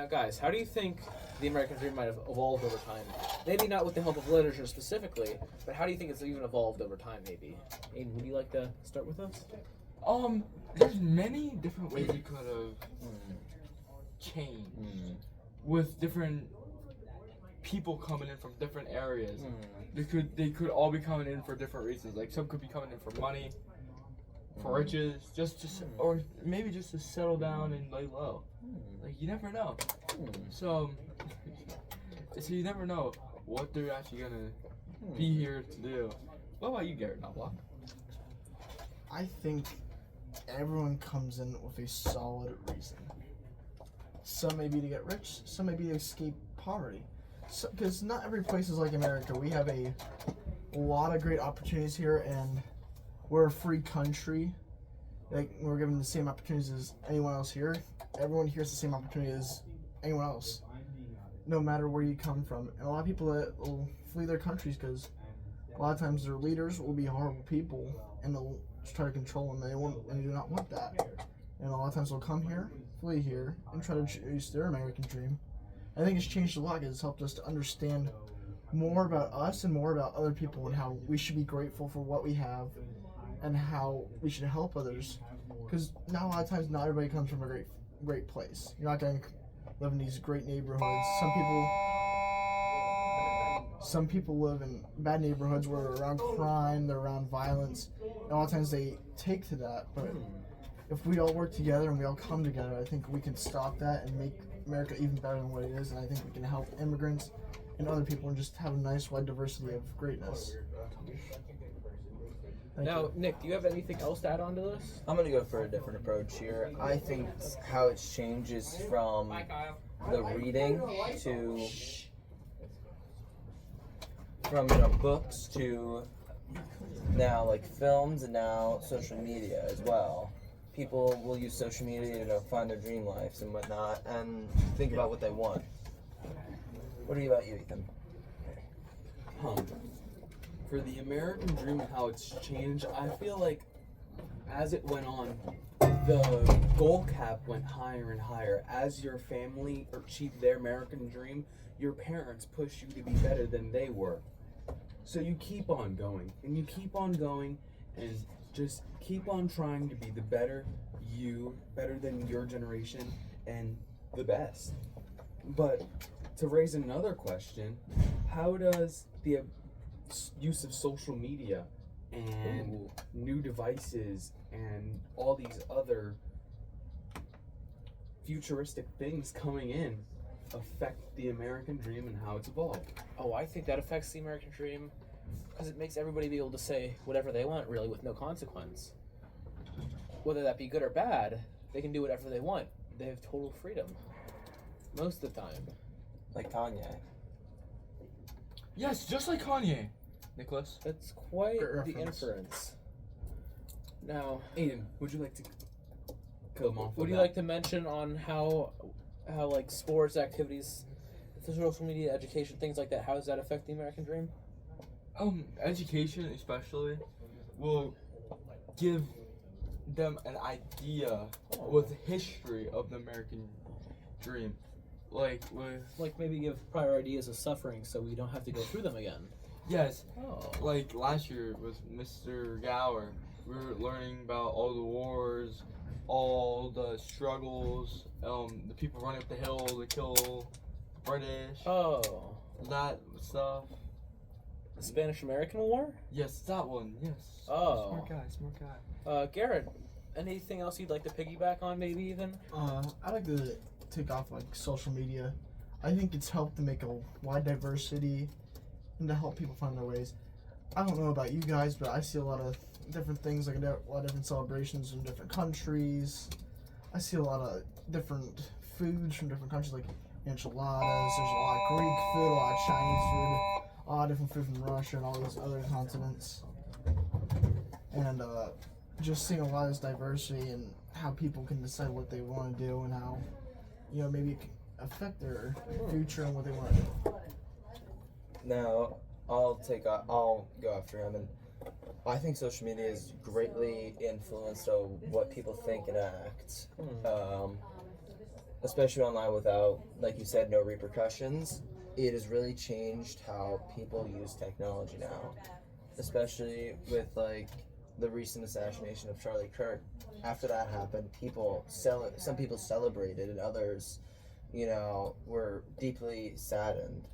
Now, guys, how do you think the American dream might have evolved over time? Maybe not with the help of literature specifically, but how do you think it's even evolved over time, maybe? Aiden, would you like to start with us? There's many different ways you could have changed with different people coming in from different areas. They could all be coming in for different reasons. Like some could be coming in for money, for riches, or maybe just to settle down and lay low. Like you never know. So you never know what they're actually gonna be here to do. What about you, Garrett Knobloch? I think everyone comes in with a solid reason. Some may be to get rich, some may be to escape poverty. Because not every place is like America. We have a lot of great opportunities here, and we're a free country. Like, we're given the same opportunities as anyone else here. Everyone here has the same opportunity as anyone else, no matter where you come from. And a lot of people that will flee their countries because a lot of times their leaders will be horrible people, and they'll just try to control them. They do not want that. And a lot of times they'll come here, flee here, and try to chase their American dream. I think it's changed a lot because it's helped us to understand more about us and more about other people and how we should be grateful for what we have and how we should help others. Because now a lot of times not everybody comes from a great place. You're not going to live in these great neighborhoods. Some people live in bad neighborhoods where they're around crime, they're around violence. And a lot of times they take to that. But if we all work together and we all come together, I think we can stop that and make America even better than what it is, and I think we can help immigrants and other people and just have a nice wide diversity of greatness. Now, Nick, do you have anything else to add on to this? I'm gonna go for a different approach here. I think how it's changed is from the reading to books to now like films and now social media as well. People will use social media to find their dream lives and whatnot and think about what they want. What about you, Ethan? For the American dream and how it's changed, I feel like as it went on, the goal cap went higher and higher. As your family achieved their American dream, your parents pushed you to be better than they were. So you keep on going, and you keep on going, and just keep on trying to be the better you, better than your generation, and the best. But to raise another question, how does the use of social media and new devices and all these other futuristic things coming in affect the American dream and how it's evolved? Oh, I think that affects the American dream because it makes everybody be able to say whatever they want, really, with no consequence. Whether that be good or bad, they can do whatever they want. They have total freedom. Most of the time. Like Kanye. Yes, just like Kanye. Nicholas? That's quite Great the reference. inference. Now, Aiden, would you like to come off? would you like to mention on how like sports activities, social media, education, things like that, how does that affect the American dream? Education especially will give them an idea with the history of the American dream. Like maybe give prior ideas of suffering so we don't have to go through them again. yes, Oh. like last year with Mr. Gower, we were learning about all the wars, all the struggles, the people running up the hill to kill the British, Oh. that stuff. The Spanish-American War? Yes, that one, yes. Oh. Smart guy. Garrett, anything else you'd like to piggyback on, maybe even? I'd like to take off like social media. I think it's helped to make a wide diversity and to help people find their ways. I don't know about you guys, but I see a lot of different things, like a lot of different celebrations from different countries. I see a lot of different foods from different countries, like enchiladas. There's a lot of Greek food, a lot of Chinese food, a lot of different food from Russia and all these other continents. And just seeing a lot of this diversity and how people can decide what they want to do and how, maybe it can affect their future and what they want to do. Now, I'll go after him, and I think social media has greatly influenced what people think and act. especially online without, like you said, no repercussions, it has really changed how people use technology now. Especially with like the recent assassination of Charlie Kirk. After that happened, some people celebrated and others, were deeply saddened.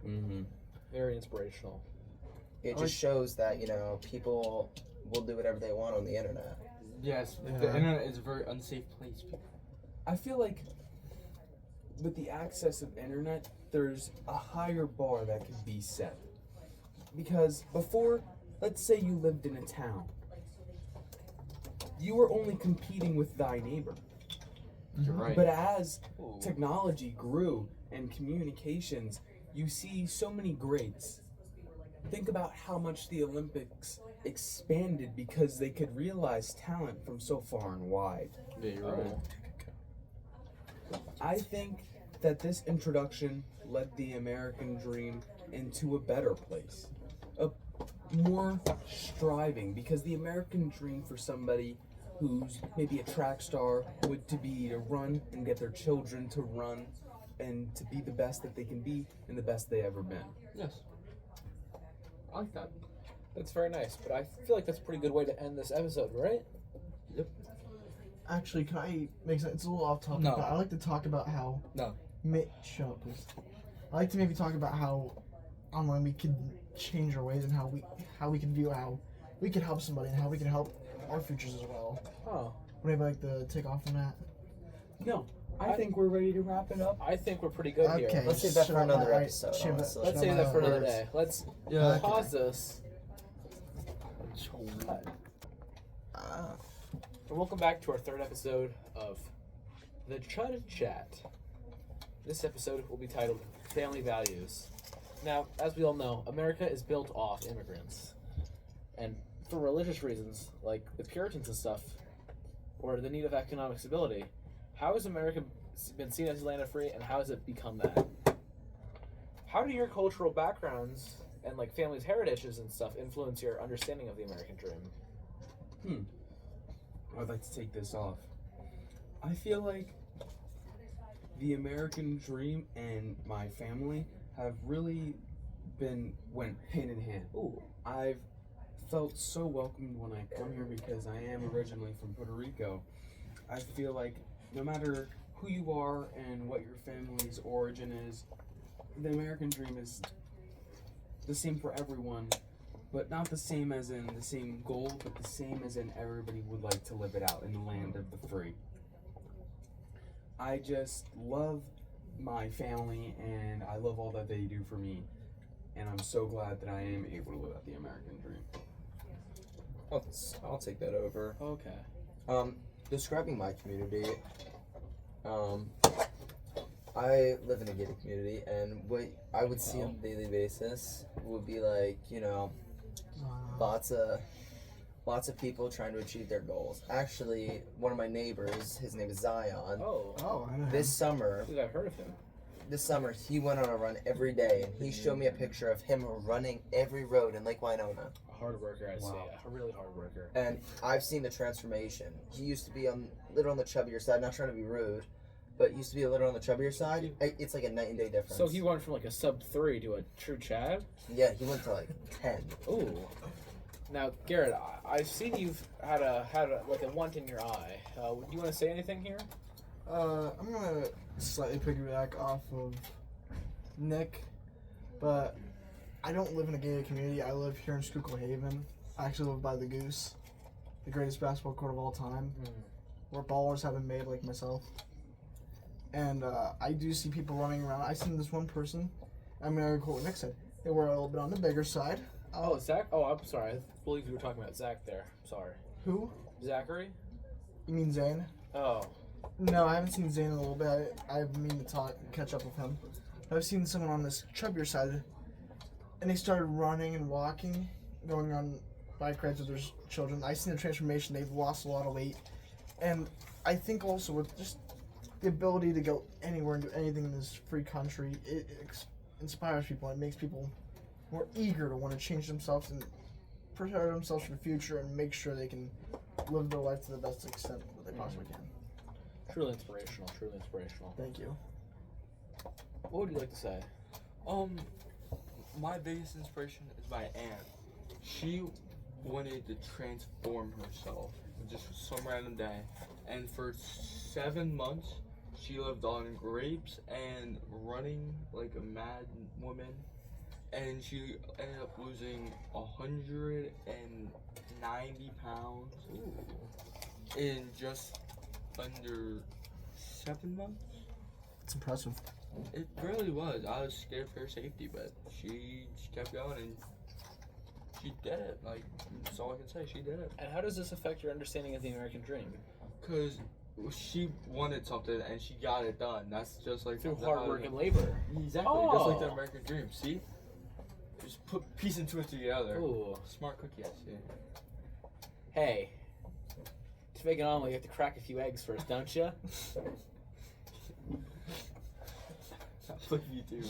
Mm-hmm. Very inspirational. It just shows that, people will do whatever they want on the internet. Yes, Yeah. the internet is a very unsafe place. I feel like with the access of internet, there's a higher bar that can be set. Because before, let's say you lived in a town, you were only competing with thy neighbor. You're right. But as Ooh. technology grew and communications, you see so many greats. Think about how much the Olympics expanded because they could realize talent from so far and wide. Yeah, you're right. I think that this introduction led the American dream into a better place. A more striving, because the American dream for somebody who's maybe a track star would to run and get their children to run and to be the best that they can be and the best they ever been. Yes. I like that. That's very nice, but I feel like that's a pretty good way to end this episode, right? Actually, can I make sense? It's a little off topic, No. but I like to talk about how. No. Shut up, please. I like to maybe talk about how online we could change our ways and how we can view how we can help somebody and how we can help our futures as well. Oh. Would anybody like to take off on that? No, I think we're ready to wrap it up. I think we're pretty good Okay. here. Let's save that Should for I- another I- episode, should I- honestly. Let's should I save that my for another words? day. Let's Yeah. pause this. And welcome back to our third episode of the Chud Chat. This episode will be titled Family Values. Now, as we all know, America is built off immigrants. And for religious reasons, like the Puritans and stuff, or the need of economic stability, how has America been seen as a land of free, and how has it become that? How do your cultural backgrounds and like family's heritages and stuff influence your understanding of the American dream? I'd like to take this off. I feel like the American dream and my family have really went hand in hand. Ooh. I've felt so welcomed when I come here because I am originally from Puerto Rico. I feel like no matter who you are and what your family's origin is, the American dream is the same for everyone, but not the same as in the same goal, but the same as in everybody would like to live it out in the land of the free. I just love my family and I love all that they do for me, and I'm so glad that I am able to live out the American dream. I'll take that over. Okay. Describing my community, I live in a gated community, and what I would see on a daily basis would be like, lots of people trying to achieve their goals. Actually, one of my neighbors, his name is Zion. Oh. I know. This summer, I think I've heard of him. he went on a run every day, and he showed me a picture of him running every road in Lake Winona. A hard worker, I'd say. Wow. A really hard worker. And I've seen the transformation. He used to be a little on the chubbier side, not trying to be rude, but used to be a little on the chubbier side. It's like a night and day difference. So he went from like a sub-3 to a true Chad? Yeah, he went to like 10. Ooh. Now, Garrett, I've seen you've had a like a want in your eye. Do you want to say anything here? I'm gonna slightly piggyback off of Nick, but I don't live in a gated community. I live here in Schuylkill Haven. I actually live by the Goose, the greatest basketball court of all time, where ballers have been made like myself. And I do see people running around. I seen this one person. I'm gonna quote what Nick said. They were a little bit on the bigger side. Oh, Zach? Oh, I'm sorry. I believe you were talking about Zach there. Sorry. Who? Zachary? You mean Zane? Oh. No, I haven't seen Zane in a little bit. I mean to catch up with him. I've seen someone on this chubbier side, and they started running and walking, going on bike rides with their children. I've seen the transformation. They've lost a lot of weight, and I think also with just the ability to go anywhere and do anything in this free country, it inspires people. It makes people more eager to want to change themselves and prepare themselves for the future and make sure they can live their life to the best extent that they possibly can. Truly inspirational. Truly inspirational. Thank you. What would you like to say? My biggest inspiration is my aunt. She wanted to transform herself just some random day, and for 7 months she lived on grapes and running like a mad woman, and she ended up losing 190 pounds in just under 7 months. It's impressive. It really was. I was scared for her safety, but she kept going and she did it. Like, that's all I can say. She did it. And how does this affect your understanding of the American dream? Because she wanted something and she got it done. That's just like Through hard work and labor. Exactly. Just like the Oh. American dream. See? Just put piece and two it together. Ooh. Smart cookie, I see. Hey. To make an omelet, you have to crack a few eggs first, don't you? Look at you too.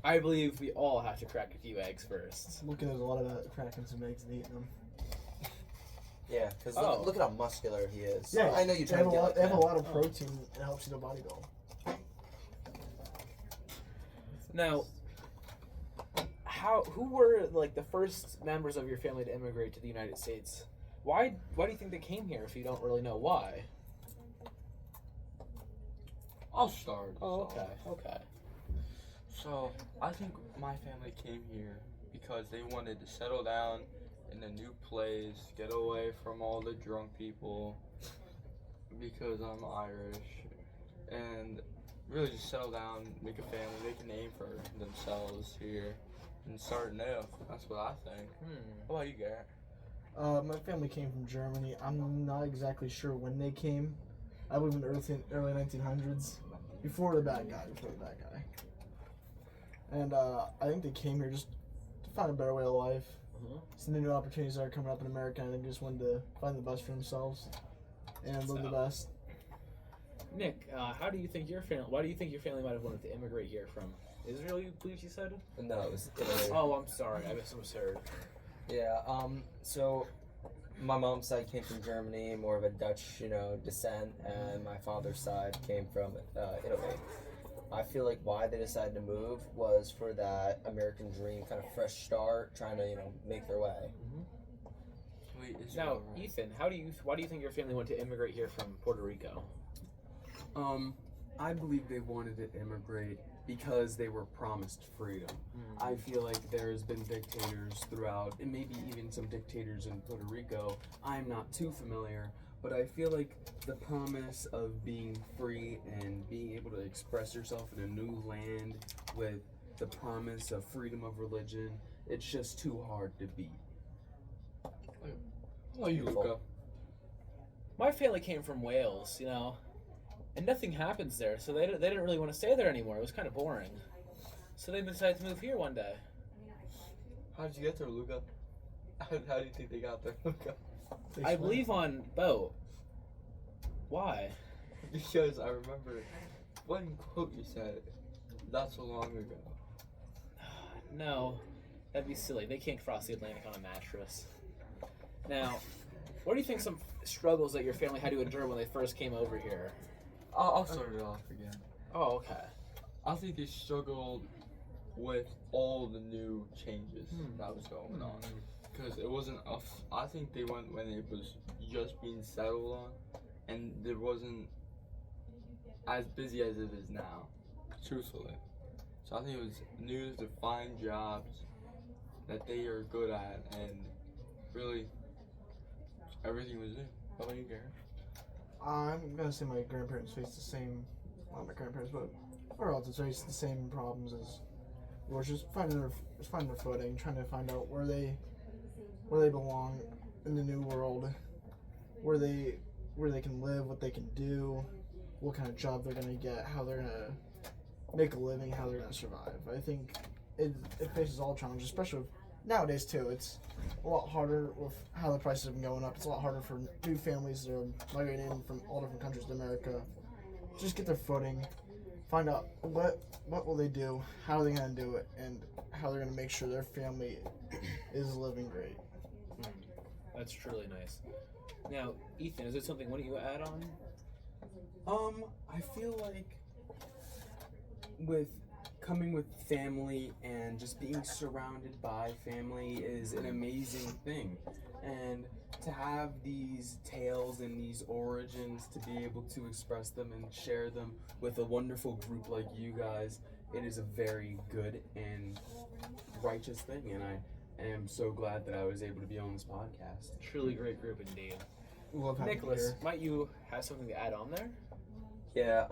I believe we all have to crack a few eggs first. Looking at a lot of cracking some eggs and eating them. Yeah, because Oh. look at how muscular he is. Yeah, I know you're they trying have to a get lot. like They have a that. lot of protein. It helps you to body build. Now, who were like the first members of your family to immigrate to the United States? Why do you think they came here if you don't really know why? I'll start. Oh, so. okay. So, I think my family came here because they wanted to settle down in a new place, get away from all the drunk people, because I'm Irish, and really just settle down, make a family, make a name for themselves here, and start new. That's what I think. How about you, Garrett? My family came from Germany. I'm not exactly sure when they came. I live in the early 1900s, before the bad guy. And I think they came here just to find a better way of life. Some new opportunities that are coming up in America, and they just wanted to find the best for themselves and live the best. Nick, how do you think your family? Why do you think your family might have wanted to immigrate here from Israel? You believe you said? No, it was Italy. Oh, I'm sorry, I misheard. Yeah, so my mom's side came from Germany, more of a Dutch, descent, and my father's side came from Italy. I feel like why they decided to move was for that American dream, kind of fresh start, trying to, make their way. Wait, is Now, right? Ethan, why do you think your family wanted to immigrate here from Puerto Rico? I believe they wanted to immigrate because they were promised freedom. I feel like there's been dictators throughout, and maybe even some dictators in Puerto Rico. I'm not too familiar, but I feel like the promise of being free and being able to express yourself in a new land with the promise of freedom of religion, it's just too hard to beat. Oh, you, Luca. My family came from Wales, and nothing happens there, so they didn't really want to stay there anymore. It was kind of boring. So they decided to move here one day. How did you get there, Luca? How do you think they got there, Luca? I believe on boat. Why? Because I remember one quote you said not so long ago. No, that'd be silly. They can't cross the Atlantic on a mattress. Now, what do you think some struggles that your family had to endure when they first came over here? I'll start it off again. Oh, okay. I think they struggled with all the new changes that was going on. Because it wasn't I think they went when it was just being settled on, and it wasn't as busy as it is now, truthfully. So I think it was new to find jobs that they are good at, and really everything was new. How about you, Gary? I'm gonna say my grandparents faced the same. Not my grandparents, but our relatives faced the same problems as yours. Just finding their footing, trying to find out where they belong in the new world, where they can live, what they can do, what kind of job they're gonna get, how they're gonna make a living, how they're gonna survive. I think it faces all challenges, especially with nowadays too. It's a lot harder with how the prices have been going up. It's a lot harder for new families that are migrating in from all different countries to America. Just get their footing, find out what will they do, how are they gonna do it, and how they're gonna make sure their family is living great. That's truly nice. Now, Ethan, is there something want you to add on? I feel like with coming with family and just being surrounded by family is an amazing thing. And to have these tales and these origins, to be able to express them and share them with a wonderful group like you guys, it is a very good and righteous thing. And I am so glad that I was able to be on this podcast. Truly great group indeed. Love having you Nicholas, here. might you have something to add on there? Yeah,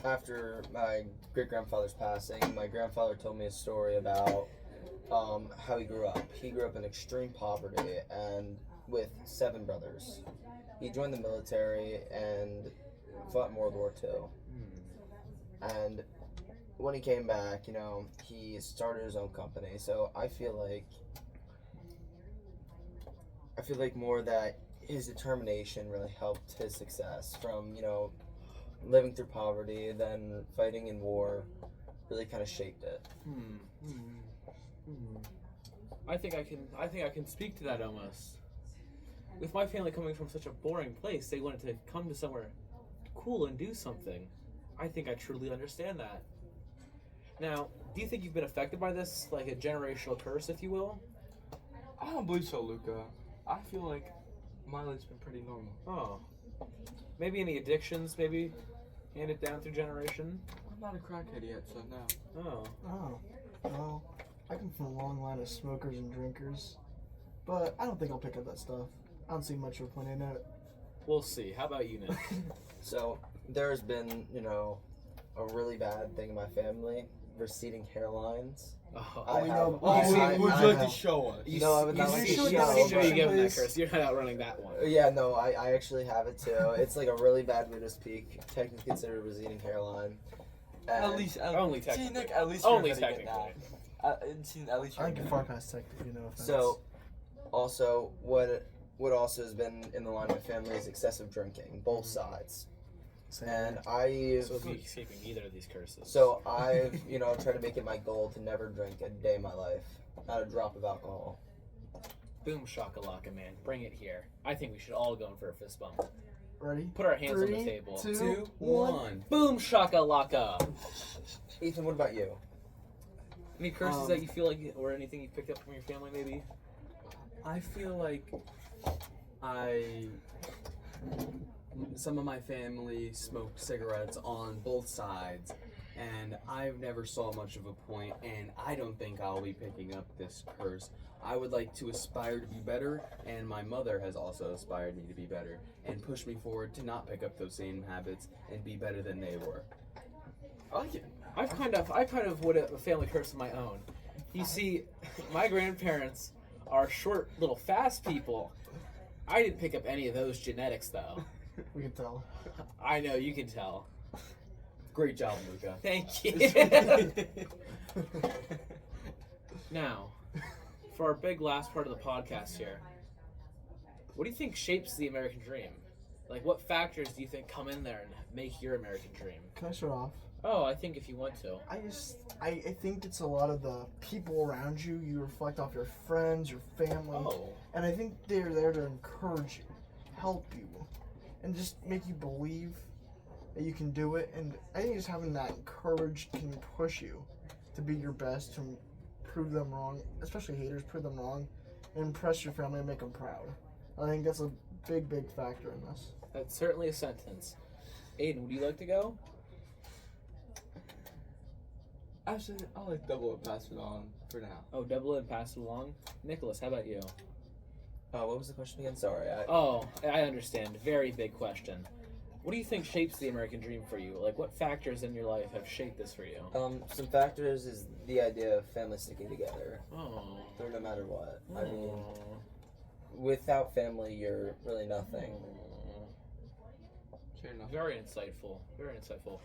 after my great-grandfather's passing, my grandfather told me a story about how he grew up. He grew up in extreme poverty and with 7 brothers. He joined the military and fought in World War II. And when he came back, he started his own company. So I feel like more that his determination really helped his success from, living through poverty, then fighting in war, really kind of shaped it. I think I can speak to that almost. With my family coming from such a boring place, they wanted to come to somewhere cool and do something. I think I truly understand that. Now, do you think you've been affected by this, like a generational curse, if you will? I don't believe so, Luca. I feel like my life's been pretty normal. Oh. Maybe any addictions, maybe handed down through generation? I'm not a crackhead yet, so no. Oh. Oh, well, I come from a long line of smokers and drinkers, but I don't think I'll pick up that stuff. I don't see much of a point in it. We'll see. How about you, Nick? So there's been, a really bad thing in my family, receding hairlines. Oh. I we have- know- Would you I like know. to show us? No, I would not you like should to show show. us. Sure you give him that Please. curse. You're not outrunning that one. Yeah, no, I actually have it too. It's like a really bad Buddhist peak, technically considered a receding hairline. And At least, Only see, technically. Nick, at least Only you're gonna get technically. that. At least I you're think you're gonna far get past technically, no offense. So, also, what also has been in the line of my family is excessive drinking, both sides. Same. And I've So be escaping either of these curses. tried to make it my goal to never drink a day in my life, not a drop of alcohol. Boom shakalaka, man. Bring it here. I think we should all go in for a fist bump. Ready? Put our hands on the 3, table. 2, 1. Boom shakalaka. Ethan, what about you? Any curses that you feel like, or anything you picked up from your family, maybe? I feel like some of my family smoked cigarettes on both sides, and I've never saw much of a point, and I don't think I'll be picking up this curse. I would like to aspire to be better, and my mother has also aspired me to be better and pushed me forward to not pick up those same habits and be better than they were. I like it. I kind of would a family curse of my own. You see, my grandparents are short, little, fast people. I didn't pick up any of those genetics, though. We can tell. I know, you can tell. Great job, Luca. Thank you. Now, for our big last part of the podcast here, what do you think shapes the American dream? Like, what factors do you think come in there and make your American dream? Can I start off? Oh, I think if you want to. I think it's a lot of the people around you. You reflect off your friends, your family. Oh. And I think they're there to encourage you, help you, and just make you believe that you can do it. And I think just having that encouraged can push you to be your best, to prove them wrong, especially haters, prove them wrong, and impress your family and make them proud. I think that's a big, big factor in this. That's certainly a sentence. Aiden, would you like to go? Actually, I'll like double it, pass it on for now. Oh, double it and pass it along. Nicholas, how about you? What was the question again? Sorry. Oh, I understand. Very big question. What do you think shapes the American dream for you? Like, what factors in your life have shaped this for you? Some factors is the idea of family sticking together, Oh. through no matter what. I mean, without family, you're really nothing. Fair enough. Very insightful. Very insightful.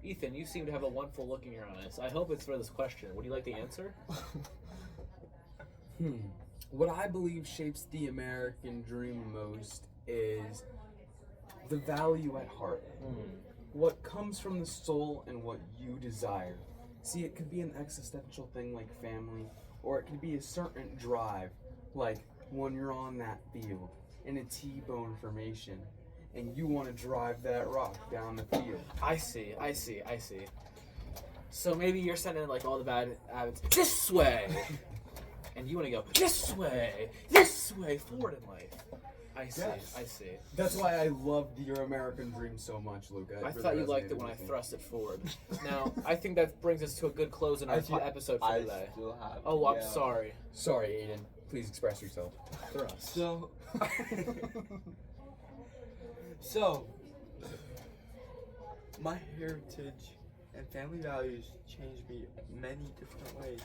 Ethan, you seem to have a wonderful look in your eyes. I hope it's for this question. Would you like the answer? What I believe shapes the American dream most is the value at heart. What comes from the soul and what you desire. See, it could be an existential thing like family, or it could be a certain drive, like when you're on that field in a T-bone formation, and you want to drive that rock down the field. I see. So maybe you're sending like all the bad habits this way, and you want to go this way, forward in life. I see. Yes. I see. That's why I loved your American dream so much, Luca. I thought you liked it when I thrust it forward. Now, I think that brings us to a good close in our episode for today. still have. Oh, I'm sorry. Sorry, Aiden. Please express yourself. Thrust. So, so my heritage and family values changed me many different ways.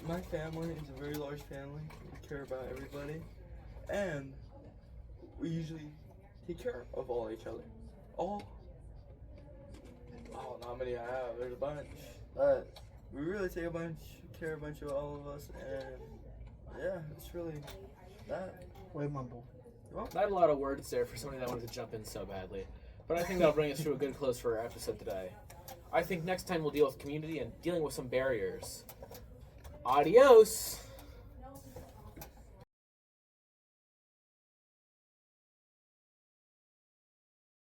My family is a very large family. We care about everybody, and we usually take care of all each other. I don't know how many I have. There's a bunch, but we really take care of all of us, and yeah, it's really that. Way mumble. Not a lot of words there for somebody that wanted to jump in so badly. But I think that'll bring us to a good close for our episode today. I think next time we'll deal with community and dealing with some barriers. Adios!